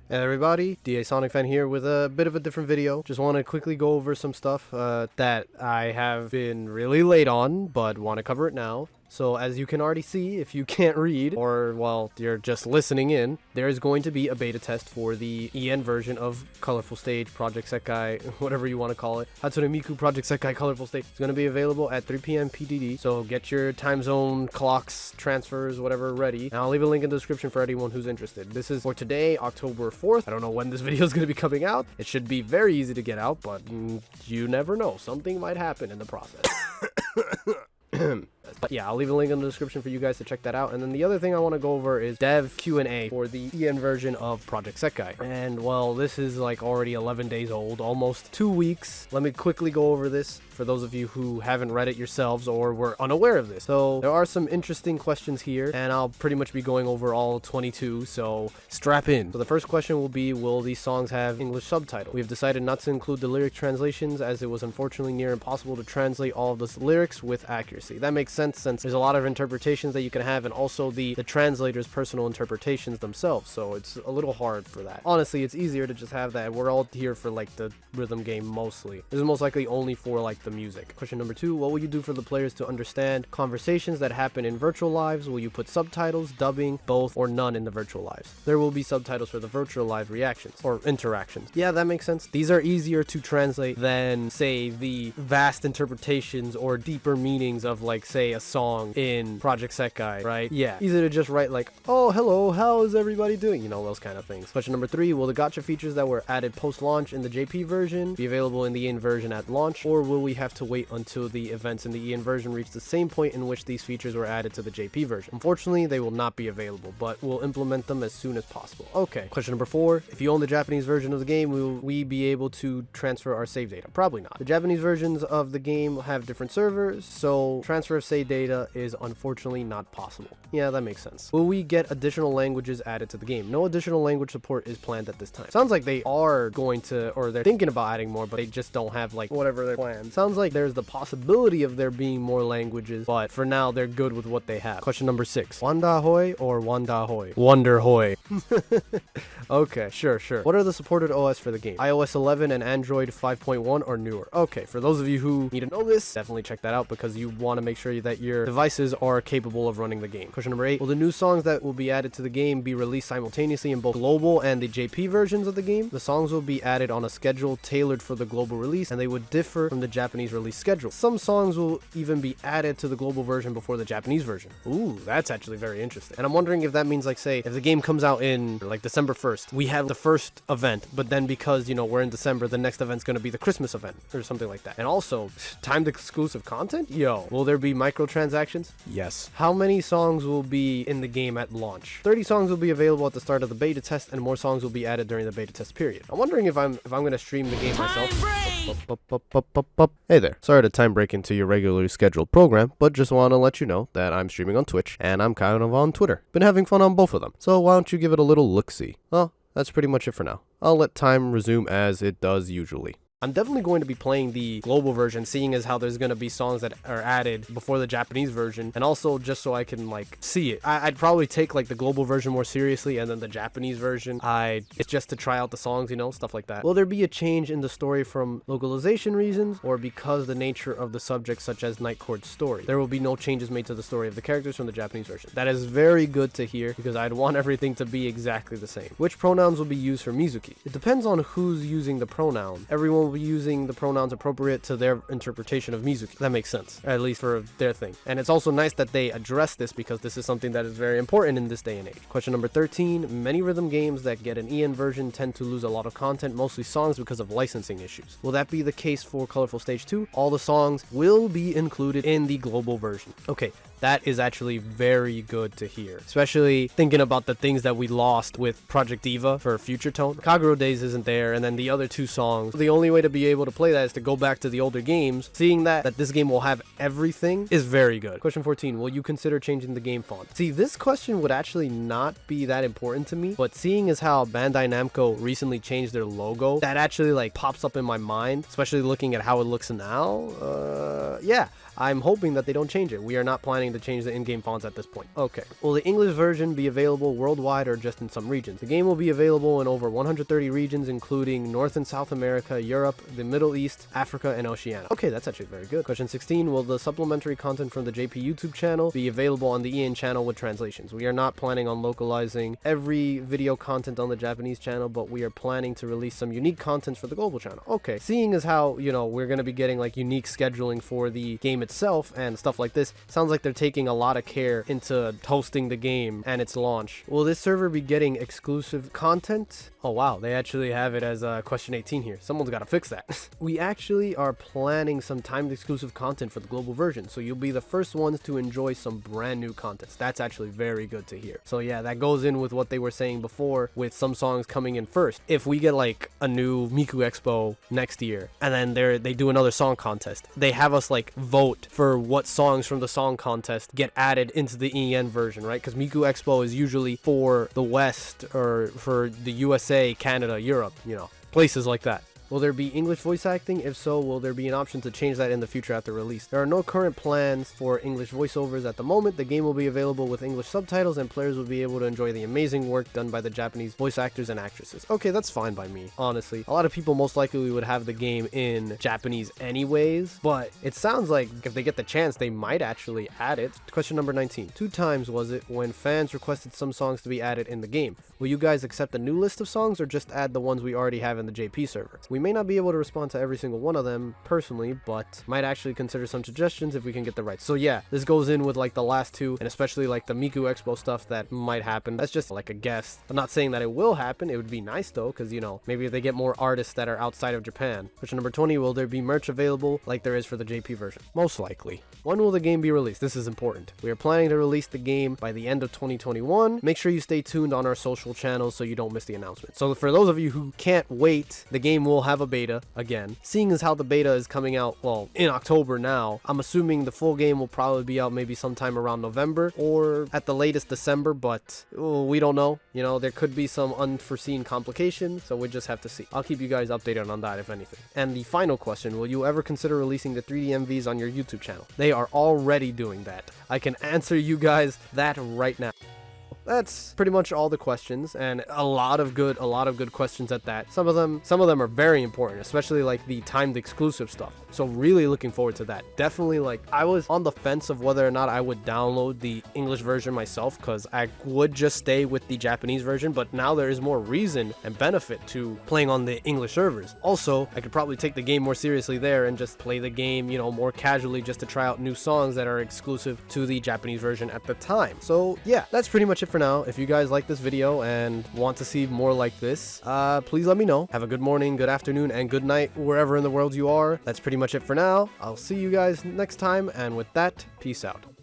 Hey everybody, DA Sonic Fan here with a bit of a different video. Just want to quickly go over some stuff that I have been really late on, but want to cover it now. So as you can already see, if you can't read, or well, you're just listening in, there is going to be a beta test for the EN version of Colorful Stage, Project Sekai, whatever you want to call it. Hatsune Miku Project Sekai Colorful Stage. It's going to be available at 3 p.m. PDD, so get your time zone, clocks, transfers, whatever ready. And I'll leave a link in the description for anyone who's interested. This is for today, October 4th. I don't know when this video is going to be coming out. It should be very easy to get out, but you never know. Something might happen in the process. But yeah, I'll leave a link in the description for you guys to check that out. And then the other thing I want to go over is dev Q&A for the EN version of Project Sekai. And well, this is like already 11 days old, almost 2 weeks. Let me quickly go over this for those of you who haven't read it yourselves or were unaware of this. So there are some interesting questions here, and I'll pretty much be going over all 22, so strap in. So the first question will be, will these songs have English subtitles? We have decided not to include the lyric translations as it was unfortunately near impossible to translate all of the lyrics with accuracy. That makes sense since there's a lot of interpretations that you can have, and also the translator's personal interpretations themselves, so it's a little hard for that. Honestly, it's easier to just have that. We're all here for like the rhythm game mostly. This is most likely only for like the music. Question number 2, what will you do for the players to understand conversations that happen in virtual lives? Will you put subtitles, dubbing, both, or none in the virtual lives? There will be subtitles for the virtual live reactions or interactions. Yeah, that makes sense. These are easier to translate than, say, the vast interpretations or deeper meanings of, like, say, a song in Project Sekai, right? Yeah, easy to just write like, oh, hello, how is everybody doing? You know, those kind of things. Question number 3, will the gacha features that were added post-launch in the JP version be available in the EN version at launch, or will we have to wait until the events in the EN version reach the same point in which these features were added to the JP version? Unfortunately, they will not be available, but we'll implement them as soon as possible. Okay. Question number 4, if you own the Japanese version of the game, will we be able to transfer our save data? Probably not. The Japanese versions of the game have different servers, so transfer of save data is unfortunately not possible. Yeah, that makes sense. Will we get additional languages added to the game? No additional language support is planned at this time. Sounds like they are going to, or they're thinking about adding more, but they just don't have like whatever their plan. Sounds like there's the possibility of there being more languages, but for now they're good with what they have. Question number 6, Wanda Hoy or Wanda Hoy? Wonder Hoy. Okay, sure. What are the supported OS for the game? iOS 11 and Android 5.1 or newer? Okay, for those of you who need to know this, definitely check that out because you want to make sure that your devices are capable of running the game. Question number 8, will the new songs that will be added to the game be released simultaneously in both global and the JP versions of the game? The songs will be added on a schedule tailored for the global release, and they would differ from the Japanese release schedule. Some songs will even be added to the global version before the Japanese version. Ooh, that's actually very interesting. And I'm wondering if that means, like, say, if the game comes out in like December 1st, we have the first event, but then because, you know, we're in December, the next event's going to be the Christmas event or something like that. And also, timed exclusive content? Yo, will there be microtransactions? Yes. How many songs will be in the game at launch? 30 songs will be available at the start of the beta test, and more songs will be added during the beta test period. I'm wondering if I'm going to stream the game myself. Hey there. Sorry to time break into your regularly scheduled program, but just want to let you know that I'm streaming on Twitch and I'm kind of on Twitter. Been having fun on both of them. So why don't you give it a little look-see? Well, that's pretty much it for now. I'll let time resume as it does usually. I'm definitely going to be playing the global version, seeing as how there's going to be songs that are added before the Japanese version, and also just so I can like see it. I'd probably take like the global version more seriously, and then the Japanese version, it's just to try out the songs, you know, stuff like that. Will there be a change in the story from localization reasons, or because the nature of the subject, such as Night Court's story? There will be no changes made to the story of the characters from the Japanese version. That is very good to hear, because I'd want everything to be exactly the same. Which pronouns will be used for Mizuki? It depends on who's using the pronoun. Everyone will be using the pronouns appropriate to their interpretation of Mizuki. That makes sense, at least for their thing. And it's also nice that they address this because this is something that is very important in this day and age. Question number 13, many rhythm games that get an EN version tend to lose a lot of content, mostly songs, because of licensing issues. Will that be the case for Colorful Stage 2? All the songs will be included in the global version. Okay, that is actually very good to hear, especially thinking about the things that we lost with Project Diva for Future Tone. Kagero Days isn't there, and then the other two songs. The only way to be able to play that is to go back to the older games. Seeing that this game will have everything is very good. Question 14, will you consider changing the game font? See, this question would actually not be that important to me, but seeing as how Bandai Namco recently changed their logo, that actually like pops up in my mind, especially looking at how it looks now. Yeah, I'm hoping that they don't change it. We are not planning to change the in-game fonts at this point. Okay. Will the English version be available worldwide or just in some regions? The game will be available in over 130 regions, including North and South America, Europe, the Middle East, Africa, and Oceania. Okay, that's actually very good. Question 16. Will the supplementary content from the JP YouTube channel be available on the EN channel with translations? We are not planning on localizing every video content on the Japanese channel, but we are planning to release some unique content for the global channel. Okay, seeing as how, you know, we're going to be getting like unique scheduling for the game itself and stuff like this, sounds like they're taking a lot of care into hosting the game and its launch. Will this server be getting exclusive content? Oh wow, they actually have it as question 18 here. Someone's got to fix that. We actually are planning some timed exclusive content for the global version, so you'll be the first ones to enjoy some brand new content. That's actually very good to hear. So yeah, that goes in with what they were saying before with some songs coming in first. If we get like a new Miku Expo next year and then they do another song contest, they have us like vote for what songs from the song contest get added into the EN version, right? Because Miku Expo is usually for the West or for the USA, Canada, Europe, you know, places like that. Will there be English voice acting? If so, will there be an option to change that in the future after release? There are no current plans for English voiceovers at the moment. The game will be available with English subtitles and players will be able to enjoy the amazing work done by the Japanese voice actors and actresses. Okay, that's fine by me, honestly. A lot of people most likely would have the game in Japanese anyways, but it sounds like if they get the chance, they might actually add it. Question number 19. 2 times was it when fans requested some songs to be added in the game. Will you guys accept a new list of songs or just add the ones we already have in the JP server? We may not be able to respond to every single one of them personally, but might actually consider some suggestions if we can get the rights. So yeah, this goes in with like the last 2 and especially like the Miku Expo stuff that might happen. That's just like a guess. I'm not saying that it will happen. It would be nice though, because you know, maybe if they get more artists that are outside of Japan. Question number 20, will there be merch available like there is for the JP version? Most likely. When will the game be released? This is important. We are planning to release the game by the end of 2021. Make sure you stay tuned on our social channels so you don't miss the announcement. So for those of you who can't wait, the game will have a beta again. Seeing as how the beta is coming out, well, in October now, I'm assuming the full game will probably be out maybe sometime around November or at the latest December, but we don't know. You know, there could be some unforeseen complications, so we just have to see. I'll keep you guys updated on that if anything. And the final question, will you ever consider releasing the 3D MVs on your YouTube channel? They are already doing that. I can answer you guys that right now. That's pretty much all the questions, and a lot of good questions at that. Some of them are very important, especially like the timed exclusive stuff. So really looking forward to that. Definitely, like, I was on the fence of whether or not I would download the English version myself, because I would just stay with the Japanese version, but now there is more reason and benefit to playing on the English servers. Also, I could probably take the game more seriously there and just play the game, you know, more casually, just to try out new songs that are exclusive to the Japanese version at the time. So yeah, that's pretty much it for now. If you guys like this video and want to see more like this, please let me know. Have a good morning, good afternoon, and good night wherever in the world you are. That's pretty much it for now. I'll see you guys next time, and with that, peace out.